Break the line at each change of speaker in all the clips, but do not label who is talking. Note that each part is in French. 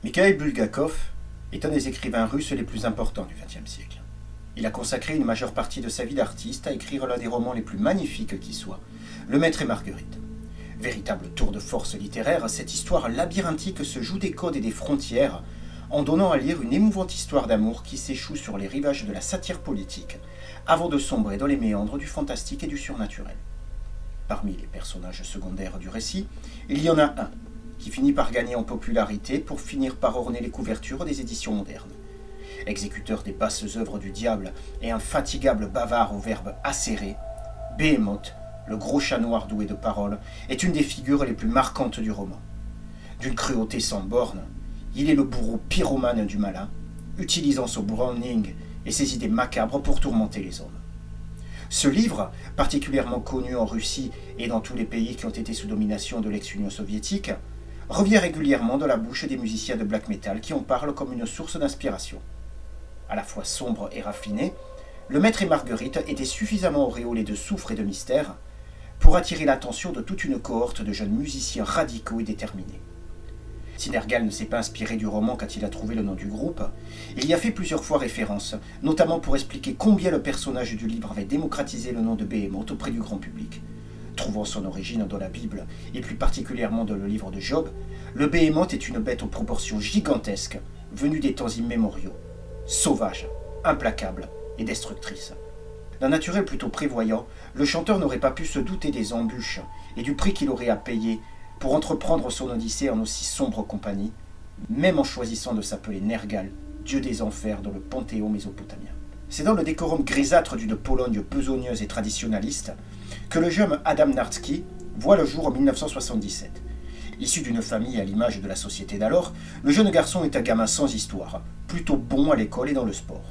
Mikhail Bulgakov est un des écrivains russes les plus importants du XXe siècle. Il a consacré une majeure partie de sa vie d'artiste à écrire l'un des romans les plus magnifiques qui soient, Le Maître et Marguerite. Véritable tour de force littéraire, cette histoire labyrinthique se joue des codes et des frontières, en donnant à lire une émouvante histoire d'amour qui s'échoue sur les rivages de la satire politique, avant de sombrer dans les méandres du fantastique et du surnaturel. Parmi les personnages secondaires du récit, il y en a un qui finit par gagner en popularité pour finir par orner les couvertures des éditions modernes. Exécuteur des basses œuvres du diable et infatigable bavard au verbe acéré, Behemoth, le gros chat noir doué de paroles, est une des figures les plus marquantes du roman. D'une cruauté sans borne, il est le bourreau pyromane du malin, utilisant son Browning et ses idées macabres pour tourmenter les hommes. Ce livre, particulièrement connu en Russie et dans tous les pays qui ont été sous domination de l'ex-Union soviétique, revient régulièrement dans la bouche des musiciens de black metal qui en parlent comme une source d'inspiration. À la fois sombre et raffiné, Le Maître et Marguerite était suffisamment auréolé de soufre et de mystère pour attirer l'attention de toute une cohorte de jeunes musiciens radicaux et déterminés. Si Nergal ne s'est pas inspiré du roman quand il a trouvé le nom du groupe, il y a fait plusieurs fois référence, notamment pour expliquer combien le personnage du livre avait démocratisé le nom de Behemoth auprès du grand public. Trouvant son origine dans la Bible, et plus particulièrement dans le livre de Job, le Behemoth est une bête aux proportions gigantesques, venue des temps immémoriaux, sauvage, implacable et destructrice. D'un naturel plutôt prévoyant, le chanteur n'aurait pas pu se douter des embûches et du prix qu'il aurait à payer pour entreprendre son odyssée en aussi sombre compagnie, même en choisissant de s'appeler Nergal, dieu des enfers dans le panthéon mésopotamien. C'est dans le décorum grisâtre d'une Pologne besogneuse et traditionnaliste que le jeune Adam Narski voit le jour en 1977. Issu d'une famille à l'image de la société d'alors, le jeune garçon est un gamin sans histoire, plutôt bon à l'école et dans le sport.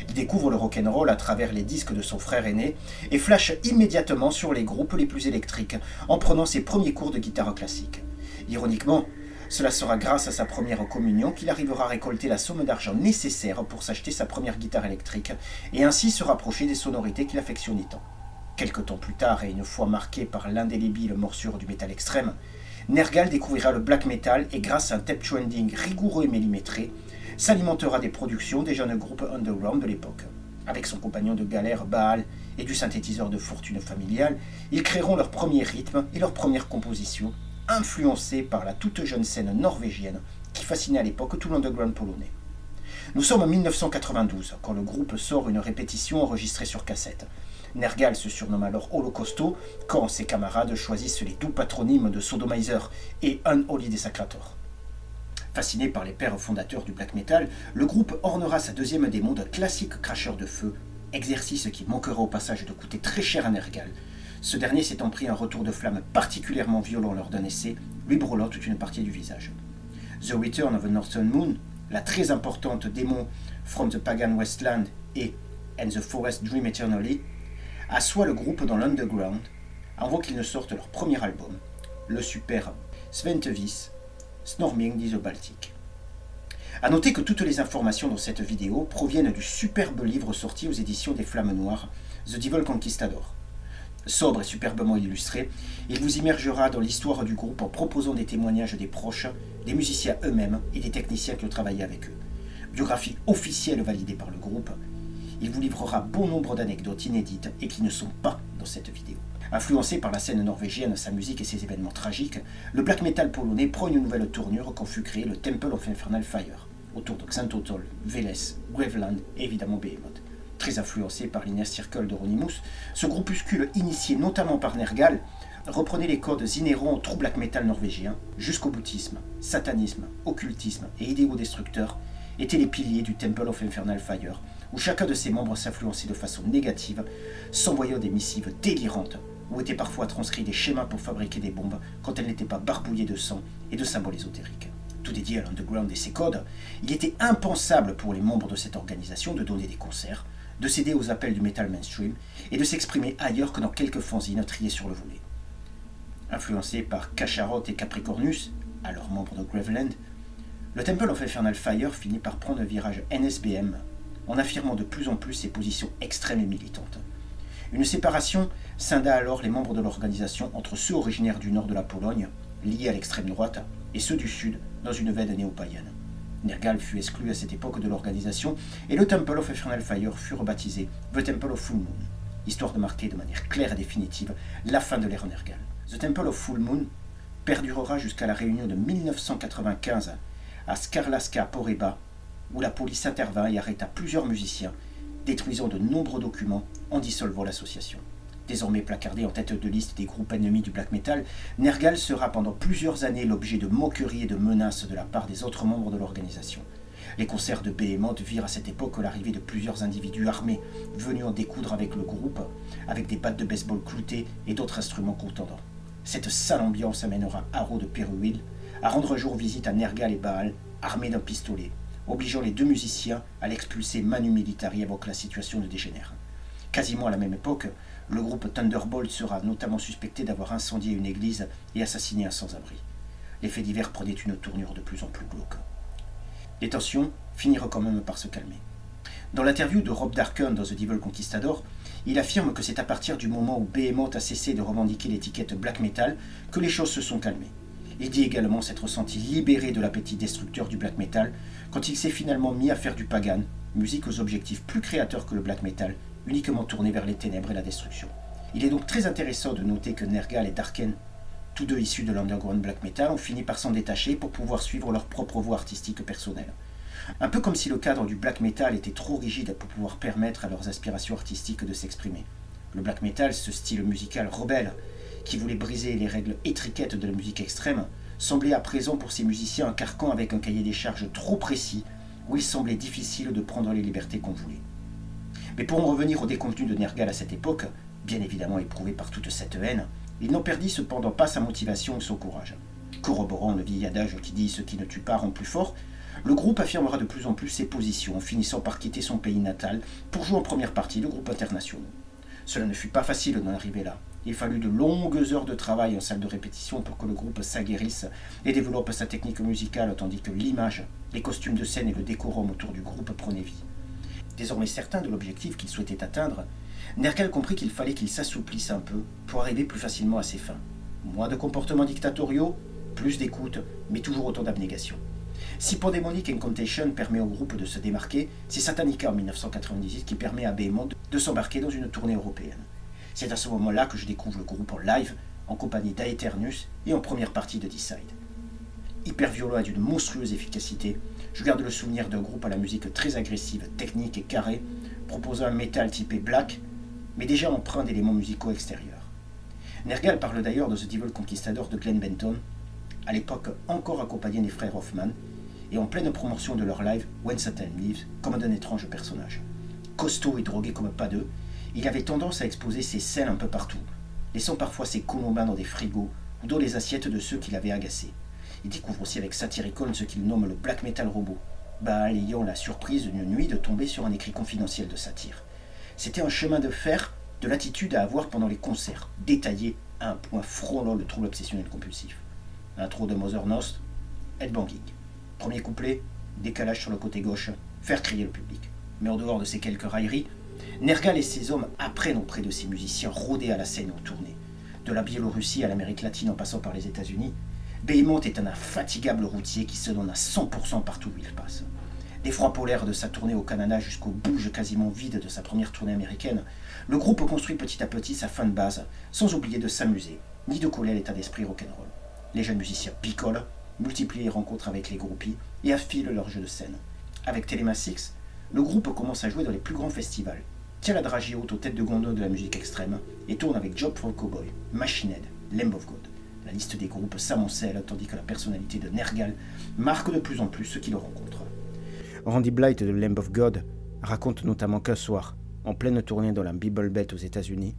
Il découvre le rock'n'roll à travers les disques de son frère aîné et flash immédiatement sur les groupes les plus électriques en prenant ses premiers cours de guitare classique. Ironiquement, cela sera grâce à sa première communion qu'il arrivera à récolter la somme d'argent nécessaire pour s'acheter sa première guitare électrique et ainsi se rapprocher des sonorités qu'il affectionnait tant. Quelque temps plus tard, et une fois marqué par l'indélébile morsure du métal extrême, Nergal découvrira le black metal et grâce à un tape trending rigoureux et millimétré, s'alimentera des productions des jeunes groupes underground de l'époque. Avec son compagnon de galère Baal et du synthétiseur de fortune familiale, ils créeront leur premier rythme et leur première composition, influencés par la toute jeune scène norvégienne qui fascinait à l'époque tout l'underground polonais. Nous sommes en 1992 quand le groupe sort une répétition enregistrée sur cassette. Nergal se surnomme alors Holocausto quand ses camarades choisissent les doux patronymes de Sodomizer et Unholy Desecrator. Fasciné par les pères fondateurs du black metal, le groupe ornera sa deuxième démo de classique cracheur de feu, exercice qui manquera au passage de coûter très cher à Nergal. Ce dernier s'étant pris un retour de flamme particulièrement violent lors d'un essai, lui brûlant toute une partie du visage. The Return of the Northern Moon, la très importante démo From the Pagan Westland et And the Forest Dream Eternally, assoit le groupe dans l'underground avant qu'ils ne sortent leur premier album, le super Sventevis, Snorming the Baltic. A noter que toutes les informations dans cette vidéo proviennent du superbe livre sorti aux éditions des Flammes Noires, The Devil Conquistador. Sobre et superbement illustré, il vous immergera dans l'histoire du groupe en proposant des témoignages des proches, des musiciens eux-mêmes et des techniciens qui ont travaillé avec eux. Biographie officielle validée par le groupe, il vous livrera bon nombre d'anecdotes inédites et qui ne sont pas dans cette vidéo. Influencé par la scène norvégienne, sa musique et ses événements tragiques, le black metal polonais prend une nouvelle tournure quand fut créé le Temple of Infernal Fire, autour de Xanthotol, Veles, Graveland et évidemment Behemoth. Très influencé par l'Inner Circle de Ronimus, ce groupuscule initié notamment par Nergal reprenait les codes inhérents au true black metal norvégien, jusqu'au bouddhisme, satanisme, occultisme et idéaux destructeurs étaient les piliers du Temple of Infernal Fire, où chacun de ses membres s'influençait de façon négative, s'envoyant des missives délirantes, où étaient parfois transcrits des schémas pour fabriquer des bombes quand elles n'étaient pas barbouillées de sang et de symboles ésotériques. Tout dédié à l'underground et ses codes, il était impensable pour les membres de cette organisation de donner des concerts, de céder aux appels du metal mainstream et de s'exprimer ailleurs que dans quelques fanzines triés sur le volet. Influencé par Cacharotte et Capricornus, alors membres de Graveland, le Temple of Infernal Fire finit par prendre un virage NSBM en affirmant de plus en plus ses positions extrêmes et militantes. Une séparation scinda alors les membres de l'organisation entre ceux originaires du nord de la Pologne, liés à l'extrême droite, et ceux du sud, dans une veine néo-païenne. Nergal fut exclu à cette époque de l'organisation et le Temple of Infernal Fire fut rebaptisé The Temple of Full Moon, histoire de marquer de manière claire et définitive la fin de l'ère Nergal. The Temple of Full Moon perdurera jusqu'à la réunion de 1995 à Skarlaska Poreba, où la police intervint et arrêta plusieurs musiciens, détruisant de nombreux documents en dissolvant l'association. Désormais placardé en tête de liste des groupes ennemis du black metal, Nergal sera pendant plusieurs années l'objet de moqueries et de menaces de la part des autres membres de l'organisation. Les concerts de Behemoth virent à cette époque l'arrivée de plusieurs individus armés venus en découdre avec le groupe, avec des battes de baseball cloutées et d'autres instruments contendants. Cette sale ambiance amènera Haro de Peruil à rendre jour visite à Nergal et Baal, armés d'un pistolet, obligeant les deux musiciens à l'expulser manu militari avant que la situation ne dégénère. Quasiment à la même époque, le groupe Thunderbolt sera notamment suspecté d'avoir incendié une église et assassiné un sans-abri. Les faits divers prenaient une tournure de plus en plus glauque. Les tensions finirent quand même par se calmer. Dans l'interview de Rob Darken dans The Devil Conquistador, il affirme que c'est à partir du moment où Behemoth a cessé de revendiquer l'étiquette black metal que les choses se sont calmées. Il dit également s'être senti libéré de l'appétit destructeur du black metal quand il s'est finalement mis à faire du pagan, musique aux objectifs plus créateurs que le black metal, uniquement tourné vers les ténèbres et la destruction. Il est donc très intéressant de noter que Nergal et Darken, tous deux issus de l'underground black metal, ont fini par s'en détacher pour pouvoir suivre leur propre voie artistique personnelle. Un peu comme si le cadre du black metal était trop rigide pour pouvoir permettre à leurs aspirations artistiques de s'exprimer. Le black metal, ce style musical rebelle, qui voulait briser les règles étriquettes de la musique extrême, semblait à présent pour ces musiciens un carcan avec un cahier des charges trop précis, où il semblait difficile de prendre les libertés qu'on voulait. Mais pour en revenir au décontenu de Nergal à cette époque, bien évidemment éprouvé par toute cette haine, il n'en perdit cependant pas sa motivation et son courage. Corroborant le vieil adage qui dit « ce qui ne tue pas rend plus fort », le groupe affirmera de plus en plus ses positions, en finissant par quitter son pays natal pour jouer en première partie de groupes internationaux. Cela ne fut pas facile d'en arriver là. Il fallut de longues heures de travail en salle de répétition pour que le groupe s'aguerrisse et développe sa technique musicale, tandis que l'image, les costumes de scène et le décorum autour du groupe prenaient vie. Désormais certain de l'objectif qu'il souhaitait atteindre, Nergal comprit qu'il fallait qu'il s'assouplisse un peu pour arriver plus facilement à ses fins. Moins de comportements dictatoriaux, plus d'écoute, mais toujours autant d'abnégation. Si Pandemonic Incantation permet au groupe de se démarquer, c'est Satanica en 1998 qui permet à Behemoth de s'embarquer dans une tournée européenne. C'est à ce moment-là que je découvre le groupe en live, en compagnie d'Aeternus et en première partie de Decide. Hyper violent et d'une monstrueuse efficacité, je garde le souvenir d'un groupe à la musique très agressive, technique et carrée, proposant un métal typé black, mais déjà empreint d'éléments musicaux extérieurs. Nergal parle d'ailleurs de The Devil Conquistador de Glenn Benton, à l'époque encore accompagné des frères Hoffman, et en pleine promotion de leur live When Satan Lives, comme d'un étrange personnage. Costaud et drogué comme pas deux, il avait tendance à exposer ses scènes un peu partout, laissant parfois ses colombins dans des frigos ou dans les assiettes de ceux qui l'avaient agacé. Il découvre aussi avec Satyricon ce qu'il nomme le black metal robot, Baal ayant la surprise d'une nuit de tomber sur un écrit confidentiel de Satyr. C'était un chemin de fer de l'attitude à avoir pendant les concerts, détaillé à un point frôlant le trouble obsessionnel compulsif. Intro de Mother Nost, headbanging. Premier couplet, décalage sur le côté gauche, faire crier le public. Mais en dehors de ces quelques railleries, Nergal et ses hommes apprennent auprès de ces musiciens rodés à la scène ou tournée. De la Biélorussie à l'Amérique latine en passant par les États-Unis, Behemoth est un infatigable routier qui se donne à 100% partout où il passe. Des froids polaires de sa tournée au Canada jusqu'aux bouges quasiment vides de sa première tournée américaine, le groupe construit petit à petit sa fin de base, sans oublier de s'amuser, ni de coller à l'état d'esprit rock'n'roll. Les jeunes musiciens picolent, multiplient les rencontres avec les groupies et affilent leur jeu de scène. Avec Telema 6, le groupe commence à jouer dans les plus grands festivals, tient la dragée haute aux têtes de gondole de la musique extrême et tourne avec Job for a Cowboy, Machine Head, Lamb of God. La liste des groupes s'amoncelle tandis que la personnalité de Nergal marque de plus en plus ceux qui le rencontrent. Randy Blythe de Lamb of God raconte notamment qu'un soir, en pleine tournée dans la Bible Belt aux États-Unis,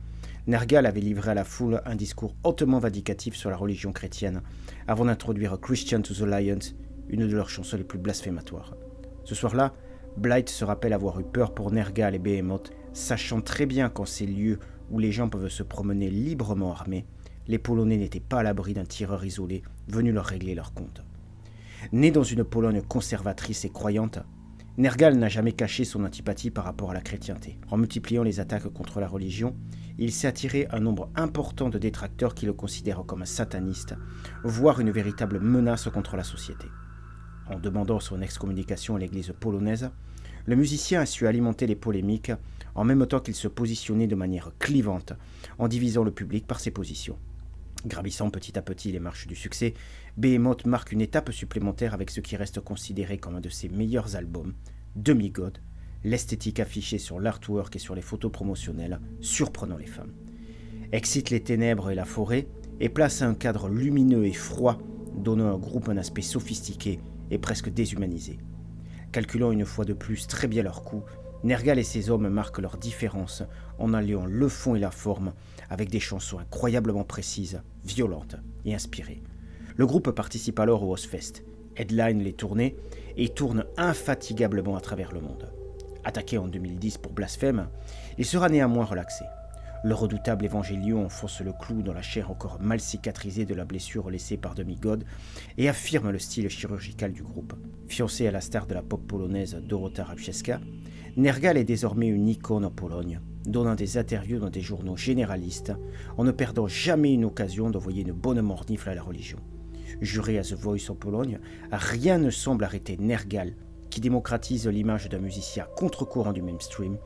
Nergal avait livré à la foule un discours hautement vindicatif sur la religion chrétienne avant d'introduire Christian to the Lions, une de leurs chansons les plus blasphématoires. Ce soir-là, Blythe se rappelle avoir eu peur pour Nergal et Behemoth, sachant très bien qu'en ces lieux où les gens peuvent se promener librement armés, les Polonais n'étaient pas à l'abri d'un tireur isolé venu leur régler leur compte. Né dans une Pologne conservatrice et croyante, Nergal n'a jamais caché son antipathie par rapport à la chrétienté. En multipliant les attaques contre la religion, il s'est attiré un nombre important de détracteurs qui le considèrent comme un sataniste, voire une véritable menace contre la société. En demandant son excommunication à l'église polonaise, le musicien a su alimenter les polémiques en même temps qu'il se positionnait de manière clivante en divisant le public par ses positions. Gravissant petit à petit les marches du succès, Behemoth marque une étape supplémentaire avec ce qui reste considéré comme un de ses meilleurs albums, Demigod, l'esthétique affichée sur l'artwork et sur les photos promotionnelles surprenant les femmes. Excite les ténèbres et la forêt et place un cadre lumineux et froid donnant au groupe un aspect sophistiqué et presque déshumanisé. Calculant une fois de plus très bien leur coup, Nergal et ses hommes marquent leur différence en alliant le fond et la forme avec des chansons incroyablement précises, violentes et inspirées. Le groupe participe alors au Ozzfest, headline les tournées et tourne infatigablement à travers le monde. Attaqué en 2010 pour blasphème, il sera néanmoins relaxé. Le redoutable Évangélion enfonce le clou dans la chair encore mal cicatrisée de la blessure laissée par Demigod et affirme le style chirurgical du groupe. Fiancé à la star de la pop polonaise Dorota Rajewska, Nergal est désormais une icône en Pologne, donnant des interviews dans des journaux généralistes en ne perdant jamais une occasion d'envoyer une bonne mornifle à la religion. Juré à The Voice en Pologne, rien ne semble arrêter Nergal, qui démocratise l'image d'un musicien contre-courant du mainstream,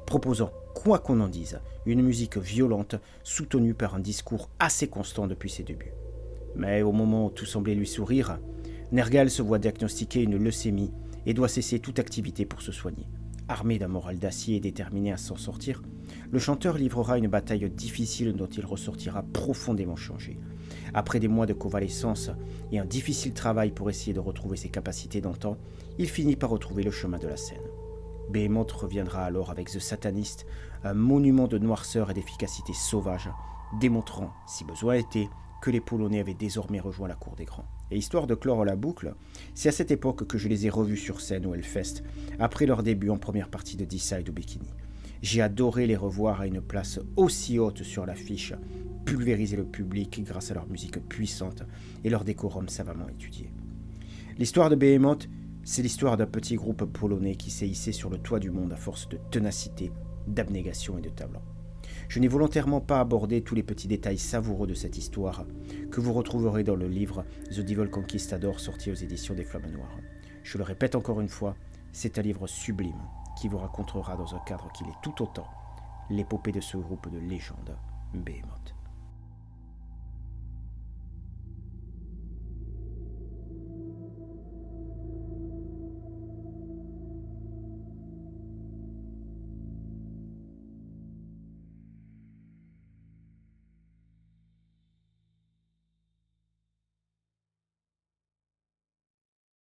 proposant, quoi qu'on en dise, une musique violente soutenue par un discours assez constant depuis ses débuts. Mais au moment où tout semblait lui sourire, Nergal se voit diagnostiquer une leucémie et doit cesser toute activité pour se soigner. Armé d'un moral d'acier et déterminé à s'en sortir, le chanteur livrera une bataille difficile dont il ressortira profondément changé. Après des mois de convalescence et un difficile travail pour essayer de retrouver ses capacités d'antan, il finit par retrouver le chemin de la scène. Behemoth reviendra alors avec The Satanist, un monument de noirceur et d'efficacité sauvage, démontrant, si besoin était, que les Polonais avaient désormais rejoint la cour des grands. Et histoire de clore la boucle, c'est à cette époque que je les ai revus sur scène au Hellfest, après leur début en première partie de Decide au Bikini. J'ai adoré les revoir à une place aussi haute sur l'affiche, pulvériser le public grâce à leur musique puissante et leur décorum savamment étudié. L'histoire de Behemoth, c'est l'histoire d'un petit groupe polonais qui s'est hissé sur le toit du monde à force de ténacité, d'abnégation et de talent. Je n'ai volontairement pas abordé tous les petits détails savoureux de cette histoire que vous retrouverez dans le livre The Devil Conquistador sorti aux éditions des Flammes Noires. Je le répète encore une fois, c'est un livre sublime qui vous racontera dans un cadre qui l'est tout autant l'épopée de ce groupe de légende, Behemoth.